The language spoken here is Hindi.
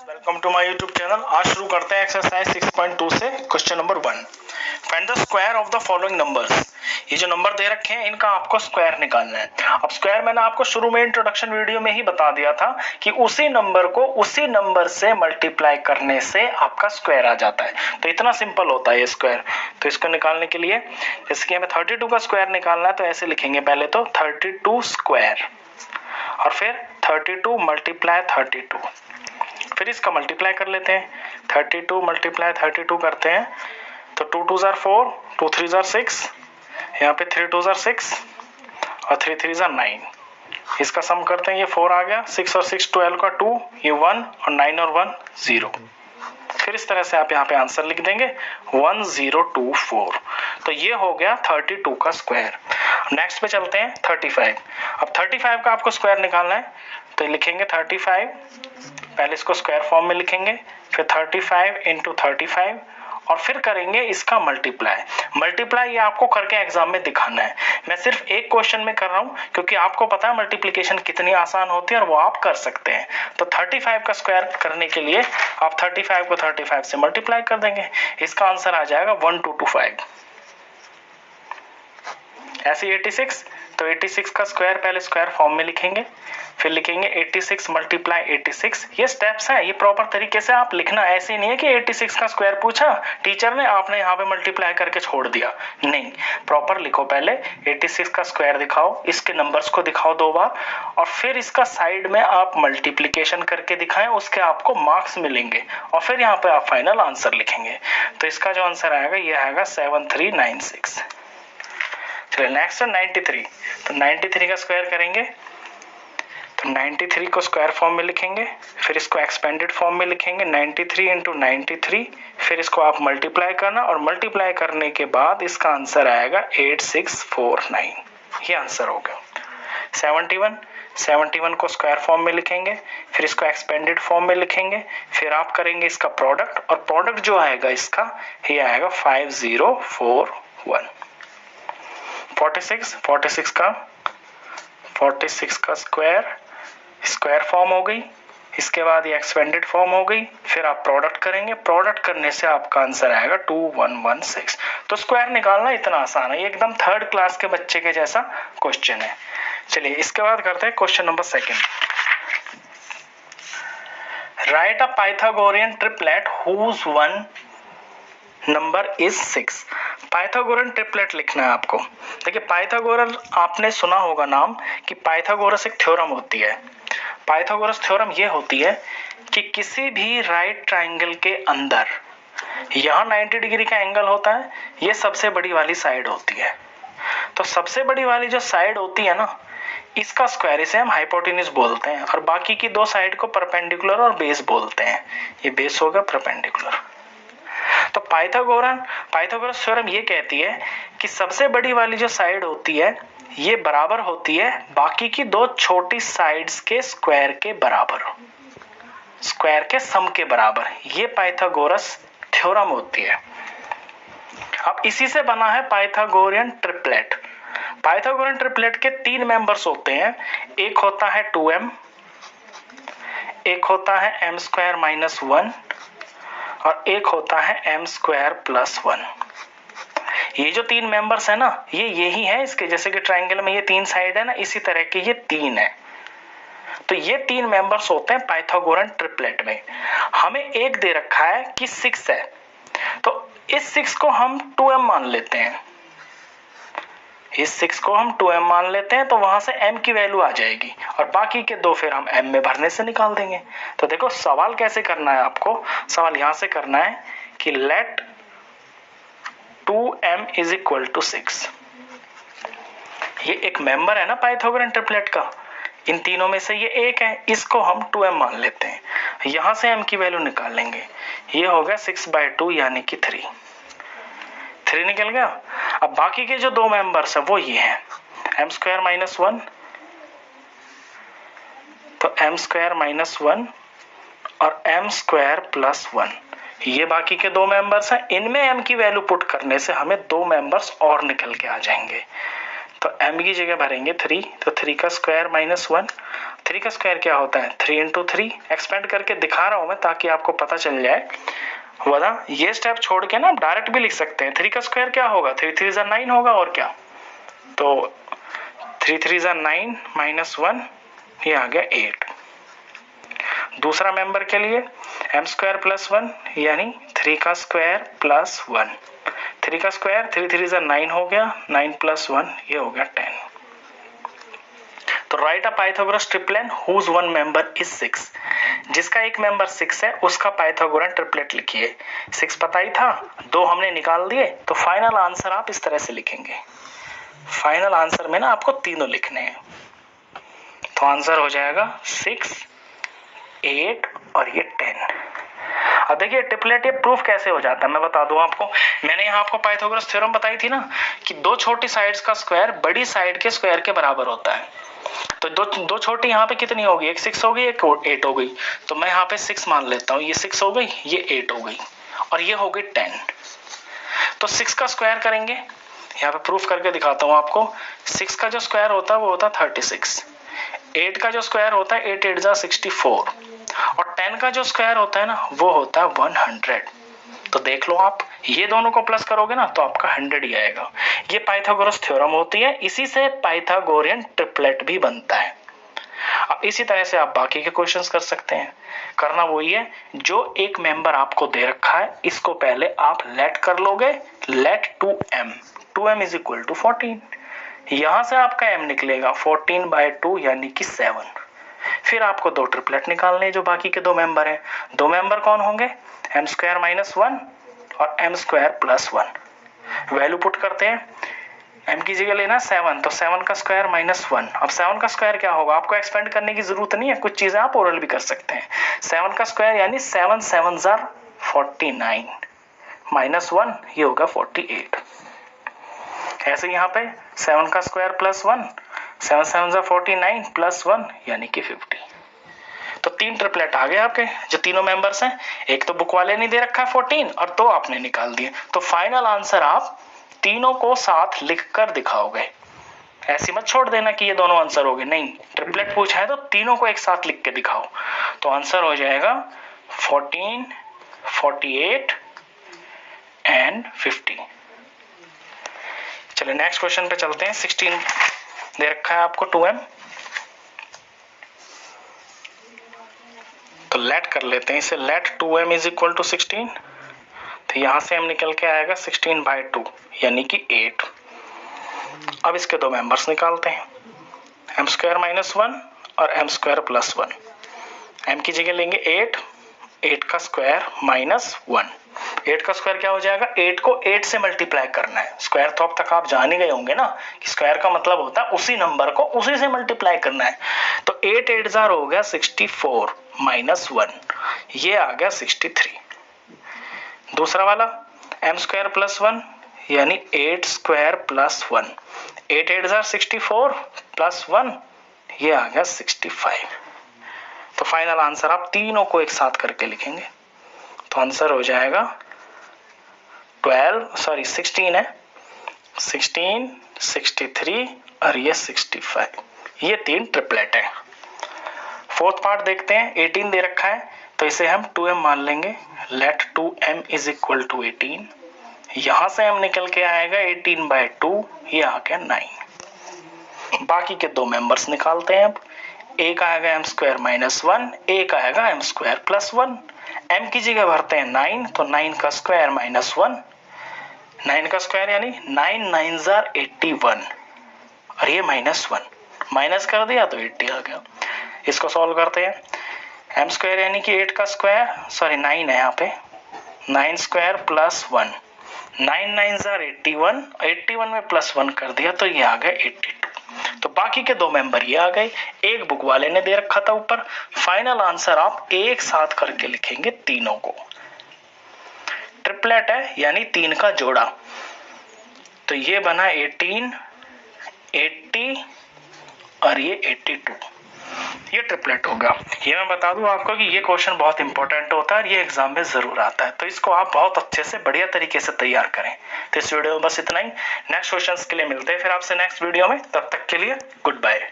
Welcome to my YouTube channel. आज शुरू करते हैं एक्सरसाइज 6.2 से question number 1। Find the square of the following numbers. ये जो नंबर दे रखे हैं इनका आपको स्क्वायर निकालना है। अब स्क्वायर मैंने आपको शुरू में इंट्रोडक्शन वीडियो में ही बता दिया था कि उसी नंबर को उसी नंबर से मल्टीप्लाई करने से आपका स्क्वायर आ जाता है। तो इतना सिंपल होता है ये स्क्वायर। तो इसको निकालने के लिए जैसे कि हमें 32 का स्क्वायर निकालना है तो ऐसे लिखेंगे, पहले तो 32 स्क्वायर और फिर 32 मल्टीप्लाई 32, फिर इसका मल्टीप्लाई कर लेते हैं। 32 मल्टीप्लाई 32 करते हैं तो 2 2 जार 4, 2 3 जार 6, यहाँ पे 3 2 जार 6 और 3 3 जार 9। इसका सम करते हैं, ये 4 आ गया, 6 और 6 12 का 2, ये 1 और 9 और 1 0। फिर इस तरह से आप यहाँ पे आंसर लिख देंगे 1024। तो ये हो गया 32 का स्क्वायर। नेक्स्ट पे चलते हैं 35। अब 35 का आपको स्क्वायर निकालना है तो लिखेंगे 35, पहले इसको स्क्वायर फॉर्म में लिखेंगे, फिर 35 इंटू 35 और फिर करेंगे इसका मल्टीप्लाई ये आपको करके एग्जाम में दिखाना है। मैं सिर्फ एक क्वेश्चन में कर रहा हूं क्योंकि आपको पता है मल्टीप्लिकेशन कितनी आसान होती है और वो आप कर सकते हैं। तो 35 का स्क्वायर करने के लिए आप 35 को 35 से मल्टीप्लाई कर देंगे, इसका आंसर आ जाएगा 1225। ऐसे 86, तो 86 का स्क्वायर पहले स्क्वायर फॉर्म में लिखेंगे, फिर लिखेंगे 86 मल्टीप्लाई 86। ये स्टेप्स हैं, ये प्रॉपर तरीके से आप लिखना। ऐसे नहीं है कि 86 का स्क्वायर पूछा टीचर ने, आपने यहाँ पे मल्टीप्लाई करके छोड़ दिया, नहीं, प्रॉपर लिखो। पहले 86 का स्क्वायर दिखाओ, इसके नंबर्स को दिखाओ 2 बार और फिर इसका साइड में आप मल्टीप्लिकेशन करके दिखाएं, उसके आपको मार्क्स मिलेंगे और फिर यहाँ पे आप फाइनल आंसर लिखेंगे। तो इसका जो आंसर आएगा ये आएगा 7396। चलिए नेक्स्ट है 93। तो 93 का स्क्वायर करेंगे तो 93 को स्क्वायर फॉर्म में लिखेंगे, फिर इसको एक्सपेंडेड फॉर्म में लिखेंगे 93 इंटू 93, फिर इसको आप मल्टीप्लाई करना और मल्टीप्लाई करने के बाद इसका आंसर आएगा 8649। ये आंसर हो गया। 71 को स्क्वायर फॉर्म में लिखेंगे, फिर इसको एक्सपेंडेड फॉर्म में लिखेंगे, फिर आप करेंगे इसका प्रोडक्ट और प्रोडक्ट जो आएगा इसका ये आएगा 5041। 46 का स्क्वायर फॉर्म हो गई, इसके बाद ये एक्सपेंडेड फॉर्म हो गई, फिर आप प्रोडक्ट करेंगे, प्रोडक्ट करने से आपका आंसर आएगा 2116। तो स्क्वायर निकालना इतना आसान है, ये एकदम 3rd क्लास के बच्चे के जैसा क्वेश्चन है। चलिए इसके बाद करते हैं question number 2। Write a Pythagorean triplet whose one number is 6। Pythagorean triplet लिखना है आपको। देखिए पाइथागोरस आपने सुना होगा नाम कि पाइथागोरस एक थ्योरम होती है। पाइथागोरस थ्योरम ये होती है कि किसी भी राइट ट्राइंगल के अंदर यहाँ 90 डिग्री का एंगल होता है, ये सबसे बड़ी वाली साइड होती है। तो सबसे बड़ी वाली जो साइड होती है ना, इसका स्क्वायर, इसे हम हाइपोटेन्यूज बोलते हैं और बाकी की 2 साइड को परपेंडिकुलर और बेस बोलते हैं। ये बेस होगा परपेंडिकुलर। तो पाइथागोरस थ्योरम ये कहती है कि सबसे बड़ी वाली जो साइड होती है ये बराबर होती है बाकी की 2 छोटी साइड्स के स्क्वायर के बराबर, स्क्वायर के सम के बराबर। ये पाइथागोरस थ्योरम होती है। अब इसी से बना है पाइथागोरियन ट्रिपलेट। पाइथागोरियन ट्रिपलेट के 3 मेंबर्स होते हैं, एक होता है 2m, एक होता है m² - 1 और एक होता है m² + 1। ये जो 3 मेंबर्स है ना, ये यही है इसके, जैसे कि ट्रायंगल में ये 3 साइड है ना, इसी तरह के ये 3 है। तो ये 3 मेंबर्स होते हैं पाइथागोरन ट्रिपलेट में। हमें एक दे रखा है कि 6 है, तो इस 6 को हम 2m मान लेते हैं। इस 6 को हम 2m मान लेते हैं तो वहां से m की वैल्यू आ जाएगी और बाकी के 2 फिर हम m में भरने से निकाल देंगे। तो देखो सवाल कैसे करना है आपको, सवाल यहां से करना है कि लेट 2m = 6। ये एक मेंबर है ना पाइथागोरन ट्रिपलेट का, इन तीनों में से ये एक है, इसको हम 2m मान लेते हैं। यहां से m की वैल्यू निकाल लेंगे, ये होगा 6/2 यानी कि 3 निकल गया। अब बाकी के जो 2 मेंबर्स है वो ये हैं, m² - 1, तो m² - 1 और m² + 1, ये बाकी के 2 मेंबर्स हैं। इनमें m की वैल्यू पुट करने से हमें 2 मेंबर्स और निकल के आ जाएंगे। तो m की जगह भरेंगे 3, तो 3 का स्क्वायर माइनस 1। 3 का स्क्वायर क्या होता है 3 इंटू 3। एक्सपेंड करके दिखा रहा हूं मैं ताकि आपको पता चल जाए, वरना ये स्टेप छोड़ के ना आप डायरेक्ट भी लिख सकते हैं। 3 का स्क्वायर क्या होगा 3 3 जा 9 होगा और क्या, तो 3 3 जा 9 माइनस 1, ये आ गया 8। दूसरा मेंबर के लिए m स्क्वायर प्लस 1 यानी 3 का स्क्वायर प्लस 1। 3 का स्क्वायर 3 3 जा 9 हो गया, 9 प्लस 1 ये हो गया 10। तो write a Pythagoras triplet whose one member is 6। जिसका एक मेंबर 6 है उसका पाइथागोरस ट्रिपलेट लिखिए। 6 पता ही था, 2 हमने निकाल दिए, तो फाइनल आंसर आप इस तरह से लिखेंगे। फाइनल आंसर में ना आपको तीनों लिखने हैं, तो आंसर हो जाएगा 6, 8 और ये 10। अब देखिए ट्रिपलेट ये प्रूफ कैसे हो जाता है मैं बता दूं आपको। मैंने यहाँ आपको पाइथागोरस थ्योरम बताई थी ना कि दो छोटी साइड्स का स्क्वायर बड़ी साइड के स्क्वायर के बराबर होता है। तो दो छोटी यहाँ पे कितनी होगी, एक 6 हो गई एक 8 हो गई, तो मैं यहाँ पे 6 मान लेता हूँ, ये 6 हो गई ये 8 हो गई और ये हो गई 10। तो 6 का स्क्वायर करेंगे, यहाँ पे प्रूफ करके दिखाता हूँ आपको। 6 का जो स्क्वायर होता है वो होता है 36। 8 का जो स्क्वायर होता है 8 8 जा 64 और 10 का जो स्क्वायर होता है ना वो होता है 100। तो देख लो आप, ये दोनों को प्लस करोगे ना तो आपका 100 ही आएगा। ये पाइथागोरस थ्योरम होती है, इसी से पाइथागोरियन ट्रिपलेट भी बनता है। अब इसी तरह से आप बाकी के क्वेश्चंस कर सकते हैं। करना वही है, जो एक मेंबर आपको दे रखा है इसको पहले आप लेट कर लोगे, late 2m is equal to 14। यहां से आपका m निकलेगा 14/2 यानी कि 7। फिर आपको दो ट्रिपलेट निकालने जो बाकी के दो मेंबर हैं। दो मेंबर कौन होंगे, m स्क्वायर माइनस 1 और m square plus 1। Value put करते हैं, m की जगह लेना 7, तो 7 का स्क्वायर माइनस 1। अब 7 का स्क्वायर क्या होगा, आपको एक्सपेंड करने की जरूरत नहीं है, कुछ चीजें आप ओरल भी कर सकते हैं। 7 का स्क्वायर यानी 7 7 जार 49 माइनस 1 ये होगा 48। ऐसे यहाँ पे 7 का स्क्वायर प्लस 1, 7 7 जार 49 प्लस 1 यानी कि 50। तो 3 ट्रिपलेट आ गए आपके जो तीनों मेंबर्स हैं। एक तो बुक वाले ने दे रखा है 14 और 2 आपने निकाल दिए। तो फाइनल आंसर आप तीनों को साथ लिखकर दिखाओगे, ऐसी मत छोड़ देना कि ये दोनों आंसर हो गए, नहीं। ट्रिपलेट पूछा है तो तीनों को एक साथ लिख के दिखाओ। तो आंसर हो जाएगा 14, 48 एंड 50। चलिए नेक्स्ट क्वेश्चन पे चलते हैं। 16 दे रखा है आपको 2m, तो लेट कर लेते हैं इसे। Late 2m is equal to 16, तो यहां से हम निकल के आएगा 16/2 यानी कि 8। अब इसके दो मेंबर्स निकालते हैं, m स्क्वायर माइनस 1 और m स्क्वायर प्लस 1। m की जगह लेंगे 8, 8 का स्क्वायर माइनस 1। 8 का स्क्वायर क्या हो जाएगा, 8 को 8 से मल्टीप्लाई करना है। स्क्वायर तो अब तक आप जान ही गए होंगे ना कि स्क्वायर का मतलब होता है उसी नंबर को उसी से मल्टीप्लाई करना है। तो 8 8 जार हो गया 64 माइनस 1, ये आ गया 63। दूसरा वाला m स्क्वायर प्लस 1 यानी 8 स्क्वायर प्लस 1, 8 8 जार 64 प्लस 1 ये आ गया 65। तो फाइनल आंसर आप तीनों को एक साथ करके लिखेंगे, तो आंसर हो जाएगा 16 है, 16, 63 और ये 65। ये 3 ट्रिपलेट है। फोर्थ पार्ट देखते हैं। 18 दे रखा है तो इसे हम 2m मान लेंगे। Late 2m is equal to 18, यहां से हम निकल के आएगा 18/2 ये आ गया 9। बाकी के दो मेंबर्स निकालते हैं। अब एक आएगा m स्क्वायर माइनस 1, एक आएगा m स्क्वायर प्लस 1। m की जगह भरते हैं 9, तो 9 का स्क्वायर माइनस 1, 9 का स्क्वायर यानी 9 9 जार 81 और ये माइनस 1, माइनस कर दिया तो 80 आ गया। इसको सॉल्व करते हैं। m स्क्वायर यानी कि 8 का स्क्वायर, सॉरी 9 है यहाँ पे, 9 स्क्वायर प्लस 1, 9 9 जार 81, 81 में प्लस 1 कर दिया तो ये आ गया 82। तो बाकी के दो मेंबर ये आ गए, एक बुक वाले ने दे रखा था ऊपर। फाइनल आंसर आप एक साथ करके लिखेंगे तीनों को। ट्रिपलेट है यानी 3 का जोड़ा, तो ये बना 18, 80 और ये 82। ये ट्रिपलेट होगा। ये मैं बता दूं आपको कि ये क्वेश्चन बहुत इंपॉर्टेंट होता है और ये एग्जाम में जरूर आता है, तो इसको आप बहुत अच्छे से बढ़िया तरीके से तैयार करें। तो इस वीडियो में बस इतना ही। नेक्स्ट क्वेश्चंस के लिए मिलते हैं फिर आपसे नेक्स्ट वीडियो में, तब तक के लिए गुड बाय।